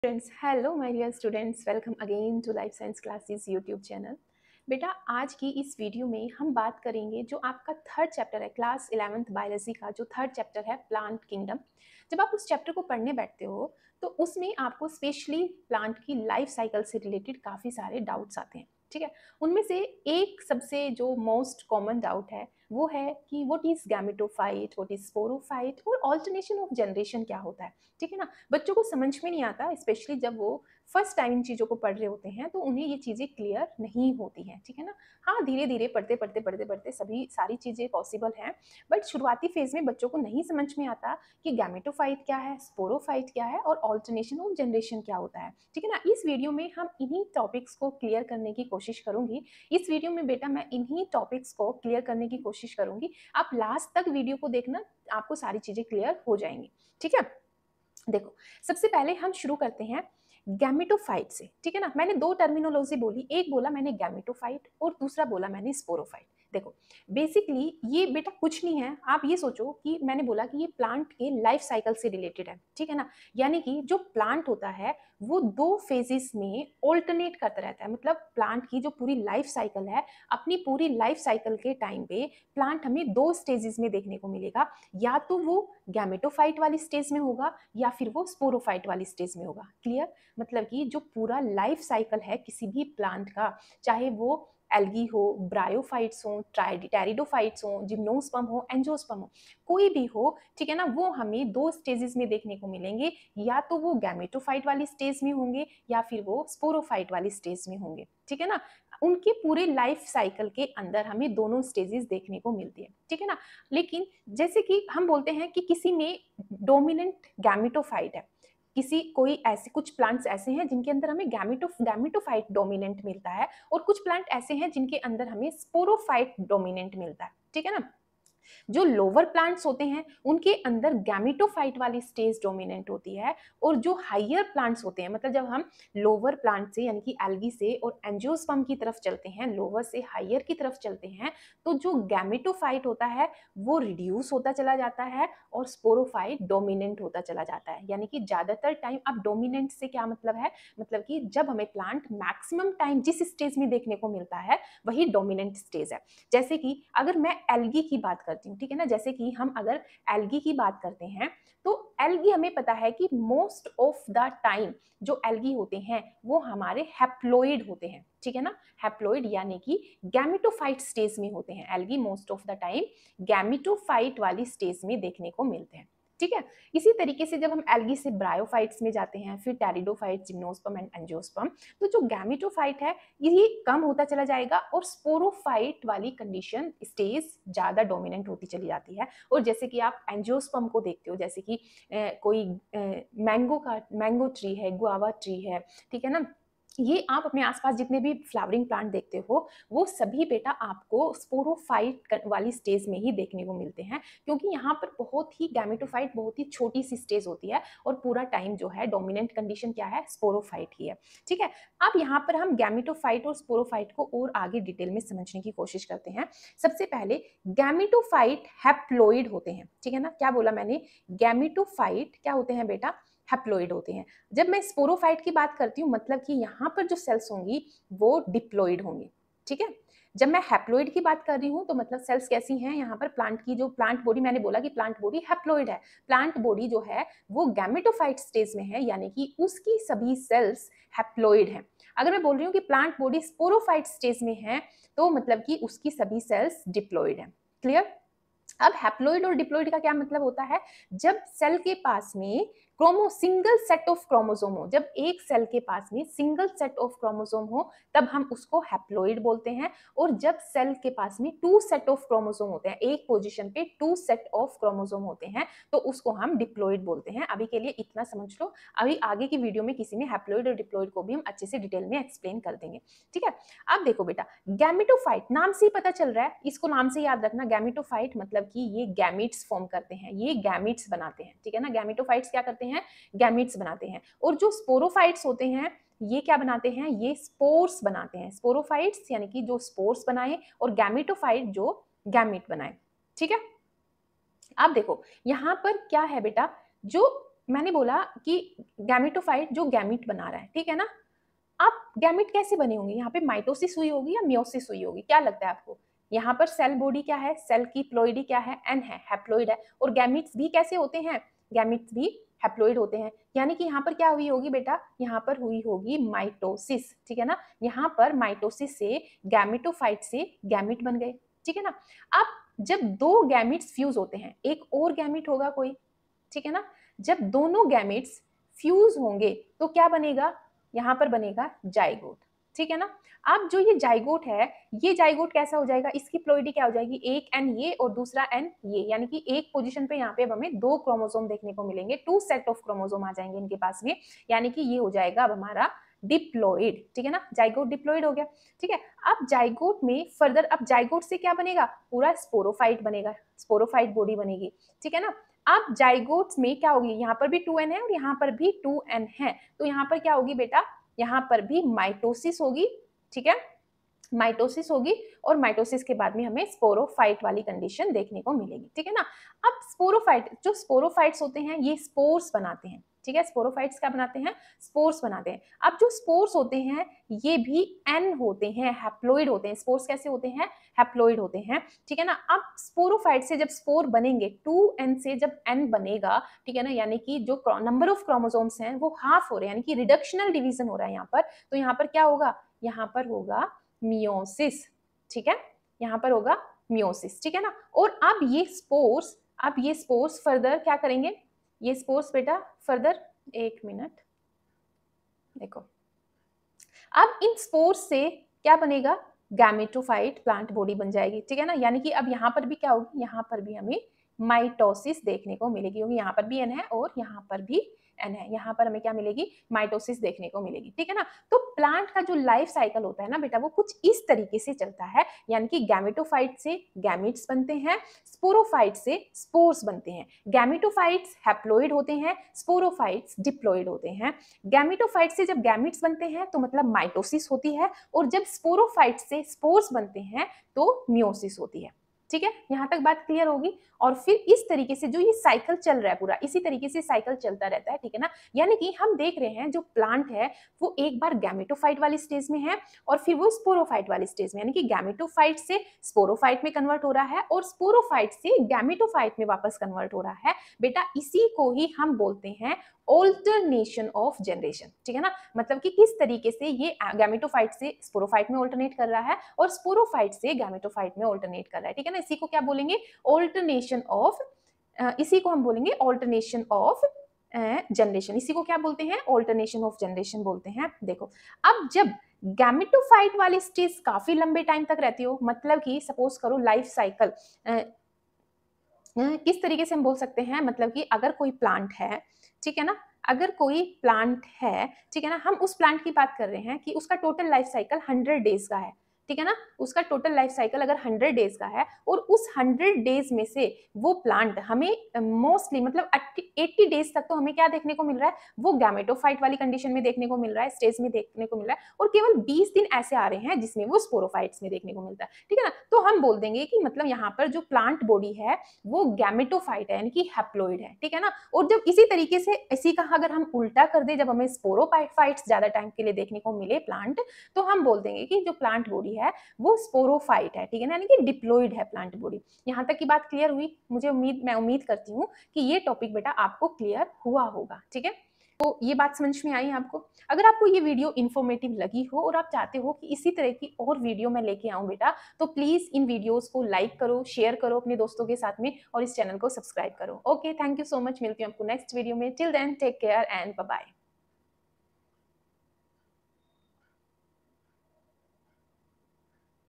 Friends, hello my dear students, welcome again to life science classes YouTube channel. बेटा, आज की इस video में हम बात करेंगे जो आपका थर्ड चैप्टर है क्लास 11th बायोलॉजी का, जो थर्ड चैप्टर है प्लांट किंगडम। जब आप उस चैप्टर को पढ़ने बैठते हो तो उसमें आपको स्पेशली प्लांट की लाइफ साइकिल से रिलेटेड काफ़ी सारे डाउट्स आते हैं। ठीक है, उनमें से एक सबसे जो मोस्ट कॉमन डाउट है वो है कि what is gametophyte, what is sporophyte और ऑल्टरनेशन ऑफ जनरेशन क्या होता है। ठीक है ना, बच्चों को समझ में नहीं आता, स्पेशली जब वो फर्स्ट टाइम इन चीज़ों को पढ़ रहे होते हैं तो उन्हें ये चीज़ें क्लियर नहीं होती हैं। ठीक है ना, हाँ, धीरे धीरे पढ़ते सभी सारी चीज़ें पॉसिबल हैं, बट शुरुआती फेज में बच्चों को नहीं समझ में आता कि गैमेटोफाइट क्या है, स्पोरोफाइट क्या है और ऑल्टरनेशन ऑफ जनरेशन क्या होता है। ठीक है ना, इस वीडियो में हम इन्हीं टॉपिक्स को क्लियर करने की कोशिश करूंगी। इस वीडियो में बेटा मैं इन्हीं टॉपिक्स को क्लियर करने की कोशिश करूंगी। आप लास्ट तक वीडियो को देखना, आपको सारी चीज़ें क्लियर हो जाएंगी। ठीक है, देखो, सबसे पहले हम शुरू करते हैं गैमेटोफाइट से। ठीक है ना, मैंने दो टर्मिनोलॉजी बोली, एक बोला मैंने गैमेटोफाइट और दूसरा बोला मैंने स्पोरोफाइट। देखो, बेसिकली ये बेटा कुछ नहीं है, आप ये सोचो कि मैंने बोला कि ये प्लांट के लाइफ साइकिल से रिलेटेड है। ठीक है ना, यानी कि जो प्लांट होता है वो दो फेजेस में ऑल्टरनेट करता रहता है। मतलब प्लांट की जो पूरी लाइफ साइकिल है, अपनी पूरी लाइफ साइकिल के टाइम पे प्लांट हमें दो स्टेजेस में देखने को मिलेगा। या तो वो गैमेटोफाइट वाली स्टेज में होगा या फिर वो स्पोरोफाइट वाली स्टेज में होगा। क्लियर, मतलब कि जो पूरा लाइफ साइकिल है किसी भी प्लांट का, चाहे वो एल्गी हो, ब्रायोफाइट्स हो, टेरिडोफाइट्स हो, जिम्नोस्पर्म हो, एंजियोस्पर्म हो, कोई भी हो, ठीक है ना, वो हमें दो स्टेजेस में देखने को मिलेंगे। या तो वो गैमेटोफाइट वाली स्टेज में होंगे या फिर वो स्पोरोफाइट वाली स्टेज में होंगे। ठीक है ना, उनके पूरे लाइफ साइकिल के अंदर हमें दोनों स्टेजेस देखने को मिलती है। ठीक है ना, लेकिन जैसे कि हम बोलते हैं कि किसी में डोमिनेंट गैमेटोफाइट है, किसी कोई ऐसे कुछ प्लांट्स ऐसे हैं जिनके अंदर हमें गैमेटोफाइट डोमिनेंट मिलता है और कुछ प्लांट ऐसे हैं जिनके अंदर हमें स्पोरोफाइट डोमिनेंट मिलता है। ठीक है ना, जो लोअर प्लांट्स होते हैं उनके अंदर गैमेटोफाइट वाली स्टेज डोमिनेंट होती है, और जो हायर प्लांट्स होते हैं, मतलब जब हम लोअर प्लांट से यानी कि एल्गी से और एंजियोस्पर्म की तरफ चलते हैं, लोअर से हायर की तरफ चलते हैं, तो जो गैमेटोफाइट होता है वो रिड्यूस होता चला जाता है और स्पोरोफाइट डोमिनेंट होता चला जाता है। यानी कि ज्यादातर टाइम, अब डोमिनेंट से क्या मतलब है, मतलब कि जब हमें प्लांट मैक्सिमम टाइम जिस स्टेज में देखने को मिलता है वही डोमिनेंट स्टेज है। जैसे कि अगर मैं एल्गी की बात करती हूँ, ठीक है ना, जैसे कि हम अगर एल्गी की बात करते हैं तो एल्गी हमें पता है कि मोस्ट ऑफ द टाइम जो एल्गी होते हैं वो हमारे हैप्लोइड होते हैं। ठीक है ना, हैप्लोइड यानी कि गैमेटोफाइट स्टेज में होते हैं। Algae most of the time gametophyte वाली स्टेज में देखने को मिलते हैं। ठीक है, इसी तरीके से जब हम एल्गी से ब्रायोफाइट्स में जाते हैं, फिर टेरिडोफाइट, जिम्नोस्पर्म एंड एंजियोस्पर्म, तो जो गैमेटोफाइट है ये कम होता चला जाएगा और स्पोरोफाइट वाली कंडीशन स्टेज ज्यादा डोमिनेंट होती चली जाती है। और जैसे कि आप एंजियोस्पर्म को देखते हो, जैसे कि कोई मैंगो ट्री है, गुआवा ट्री है, ठीक है ना, ये आप अपने आसपास जितने भी फ्लावरिंग प्लांट देखते हो वो सभी बेटा आपको स्पोरोफाइट वाली स्टेज में ही देखने को मिलते हैं, क्योंकि यहाँ पर बहुत ही गैमेटोफाइट बहुत ही छोटी सी स्टेज होती है और पूरा टाइम जो है डोमिनेंट कंडीशन क्या है, स्पोरोफाइट ही है। ठीक है, अब यहाँ पर हम गैमेटोफाइट और स्पोरोफाइट को और आगे डिटेल में समझने की कोशिश करते हैं। सबसे पहले गैमेटोफाइट हैप्लोइड होते हैं। ठीक है ना, क्या बोला मैंने, गैमेटोफाइट क्या होते हैं बेटा, हैप्लोइड होते हैं। जब मैं स्पोरोफाइट की बात करती हूँ मतलब कि यहाँ पर जो सेल्स होंगी वो डिप्लॉइड होंगी। ठीक है, जब मैं हैप्लोइड की बात कर रही हूँ तो मतलब सेल्स कैसी हैं, यहाँ पर प्लांट की जो प्लांट बॉडी, मैंने बोला कि प्लांट बॉडी हैप्लोइड है, प्लांट बॉडी जो है वो गैमेटोफाइट स्टेज में है, यानी कि उसकी सभी सेल्स हैप्लोइड हैं। अगर मैं बोल रही हूँ कि प्लांट बॉडी स्पोरोफाइट स्टेज में है तो मतलब कि उसकी सभी सेल्स डिप्लॉइड हैं। क्लियर, अब हैप्लोइड और डिप्लॉइड का क्या मतलब होता है, जब सेल के पास में सिंगल सेट ऑफ क्रोमोसोम हो, जब एक सेल के पास में सिंगल सेट ऑफ क्रोमोसोम हो तब हम उसको हैप्लोइड बोलते हैं। और जब सेल के पास में टू सेट ऑफ क्रोमोसोम होते हैं, एक पोजीशन पे टू सेट ऑफ क्रोमोसोम होते हैं, तो उसको हम डिप्लॉइड बोलते हैं। अभी के लिए इतना समझ लो, अभी आगे की वीडियो में किसी में हैप्लोइड और डिप्लॉइड को भी हम अच्छे से डिटेल में एक्सप्लेन कर देंगे। ठीक है, अब देखो बेटा, गैमेटोफाइट नाम से ही पता चल रहा है, इसको नाम से याद रखना, गैमेटोफाइट मतलब कि ये गैमीट्स फॉर्म करते हैं, ये गैमीट्स बनाते हैं। ठीक है ना, गैमेटोफाइट्स क्या करते हैं, गैमीट्स बनाते हैं। और जो स्पोरोफाइट्स होते हैं ये क्या बनाते हैं, ये स्पोर्स बनाते हैं। स्पोरोफाइट्स यानी कि जो स्पोर्स बनाए और गैमेटोफाइट जो गैमीट बनाए। ठीक है, अब देखो यहाँ पर क्या है बेटा, जो मैंने बोला कि गैमेटोफाइट जो गैमीट बना रहा है, ठीक है ना। अब गैमीट कैसे बने होंगे, यहाँ पे माइटोसिस हुई होगी या मियोसिस हुई होगी, क्या लगता है आपको। यहाँ पर सेल बॉडी क्या है, सेल की प्लोइडी क्या है, एन है, हैप्लोइड है। और गैमीट्स भी कैसे होते हैं, गैमीट्स भी हैप्लोइड होते हैं। यानी कि यहाँ पर क्या हुई होगी बेटा, यहाँ पर हुई होगी माइटोसिस, ठीक है ना। यहाँ पर माइटोसिस से गैमेटोफाइट से गैमीट बन गए, ठीक है ना। अब जब दो गैमीट्स फ्यूज होते हैं, एक और गैमीट होगा कोई, ठीक है ना। जब दोनों गैमेट्स फ्यूज होंगे तो क्या बनेगा, यहाँ पर बनेगा जाइगोट, ठीक है ना। अब जो ये जाइगोट है, ये जाइगोट कैसा हो जाएगा, इसकी प्लोइडी क्या हो जाएगी, एक एन ये और दूसरा एन ये, यानी कि एक पोजीशन पे यहाँ पे अब हमें दो क्रोमोसोम देखने को मिलेंगे, टू सेट ऑफ क्रोमोसोम आ जाएंगे इनके पास में, यानी कि ये हो जाएगा अब हमारा डिप्लॉइड, ठीक है ना। जाइगोट डिप्लॉइड हो गया, ठीक है। अब जाइगोट में फर्दर, अब जाइगोट से क्या बनेगा, पूरा स्पोरोफाइट बनेगा, स्पोरोफाइट बॉडी बनेगी, ठीक है ना। अब जाइगोट्स में क्या होगी, यहाँ पर भी 2n है और यहाँ पर भी 2n है, तो यहाँ पर क्या होगी बेटा, यहाँ पर भी माइटोसिस होगी, ठीक है, माइटोसिस होगी। और माइटोसिस के बाद में हमें स्पोरोफाइट वाली कंडीशन देखने को मिलेगी, ठीक है ना। अब स्पोरोफाइट, जो स्पोरोफाइट्स होते हैं ये स्पोर्स बनाते हैं, ठीक है। स्पोरोफाइट्स क्या बनाते हैं, स्पोर्स बनाते हैं। अब जो स्पोर्स होते हैं ये भी एन होते हैं, हैप्लोइड होते हैं। स्पोर्स कैसे होते हैं, हैप्लोइड होते हैं, ठीक है ना। अब स्पोरोफाइट से जब स्पोर बनेंगे, 2n से जब n बनेगा, ठीक है ना, यानी कि जो नंबर ऑफ क्रोमोसोम्स हैं वो हाफ हो रहे हैं, यानी कि रिडक्शनल डिवीजन हो रहा है यहाँ पर। तो यहाँ पर क्या होगा, यहाँ पर होगा मियोसिस, ठीक है, यहाँ पर होगा मियोसिस, ठीक है ना। और अब ये स्पोर्स फर्दर क्या करेंगे, ये स्पोर्स बेटा फर्दर, एक मिनट देखो, अब इन स्पोर्स से क्या बनेगा, गैमेटोफाइट प्लांट बॉडी बन जाएगी, ठीक है ना। यानी कि अब यहाँ पर भी क्या होगी, यहाँ पर भी हमें माइटोसिस देखने को मिलेगी, क्योंकि यहाँ पर भी एन है और यहाँ पर भी एन है, यहाँ पर हमें क्या मिलेगी, माइटोसिस देखने को मिलेगी, ठीक है ना। तो प्लांट का जो लाइफ साइकिल होता है ना बेटा, वो कुछ इस तरीके से चलता है, यानी कि गैमेटोफाइट से गैमीट्स बनते हैं, स्पोरोफाइट से स्पोर्स बनते हैं। गैमेटोफाइट्स हैप्लोइड होते हैं, स्पोरोफाइट्स डिप्लॉइड होते हैं। गैमेटोफाइट से जब गैमीट्स बनते हैं तो मतलब माइटोसिस होती है, और जब स्पोरोफाइट से स्पोर्स बनते हैं तो मियोसिस होती है, ठीक है। यहां तक बात क्लियर होगी। और फिर इस तरीके से जो ये साइकिल चल रहा है पूरा, इसी तरीके से साइकिल चलता रहता है, ठीक है ना। यानी कि हम देख रहे हैं जो प्लांट है वो एक बार गैमेटोफाइट वाली स्टेज में है और फिर वो स्पोरोफाइट वाली स्टेज में, यानी कि गैमेटोफाइट से स्पोरोफाइट में कन्वर्ट हो रहा है और स्पोरोफाइट से गैमेटोफाइट में वापस कन्वर्ट हो रहा है बेटा। इसी को ही हम बोलते हैं ऑल्टरनेशन ऑफ जनरेशन, ठीक है ना। मतलब कि किस तरीके से ये गैमेटोफाइट से स्पोरोफाइट में ऑल्टरनेट कर रहा है और स्पोरोफाइट से गैमेटोफाइट में ऑल्टरनेट कर रहा है, ठीक है ना। इसी को क्या बोलेंगे, ऑल्टरनेशन ऑफ, इसी को हम बोलेंगे ऑल्टरनेशन ऑफ जनरेशन। इसी को क्या बोलते हैं, ऑल्टरनेशन ऑफ जनरेशन बोलते हैं। देखो, अब जब गैमेटोफाइट वाली स्टेज काफी लंबे टाइम तक रहती हो, मतलब कि सपोज करो लाइफ साइकिल किस तरीके से हम बोल सकते हैं, मतलब कि अगर कोई प्लांट है, ठीक है ना, अगर कोई प्लांट है, ठीक है ना, हम उस प्लांट की बात कर रहे हैं कि उसका टोटल लाइफ साइकिल 100 डेज का है, ठीक है ना। उसका टोटल लाइफ साइकिल अगर 100 डेज का है और उस 100 डेज में से वो प्लांट हमें मोस्टली मतलब 80 डेज तक तो हमें क्या देखने को मिल रहा है, वो गैमेटोफाइट वाली कंडीशन में देखने को मिल रहा है, स्टेज में देखने को मिल रहा है, और केवल 20 दिन ऐसे आ रहे हैं जिसमें वो स्पोरोफाइट्स में देखने को मिलता है, ठीक है ना। तो हम बोल देंगे कि मतलब यहाँ पर जो प्लांट बॉडी है वो गैमेटोफाइट है, यानी कि हैप्लोइड है, ठीक है ना। और जब इसी तरीके से इसी का अगर हम उल्टा कर दे, जब हमें स्पोरोफाइट्स ज्यादा टाइम के लिए देखने को मिले प्लांट, तो हम बोल देंगे कि जो प्लांट बॉडी है वो स्पोरोफाइट है, ठीक है ना, यानी कि डिप्लॉइड है प्लांट बॉडी। यहाँ तक की बात क्लियर हुई, मैं उम्मीद करती हूँ कि ये टॉपिक बेटा आपको क्लियर हुआ होगा, ठीक है। तो ये बात समझ में आई आपको। अगर आपको ये वीडियो इन्फॉर्मेटिव लगी हो और आप चाहते हो कि इसी तरह की और वीडियो मैं लेके आऊं बेटा, तो प्लीज इन वीडियोस को लाइक करो, शेयर करो अपने दोस्तों के साथ में और इस चैनल को सब्सक्राइब करो। Okay, thank you so much, मिलती हूँ आपको नेक्स्ट वीडियो में। Till then take care and bye bye.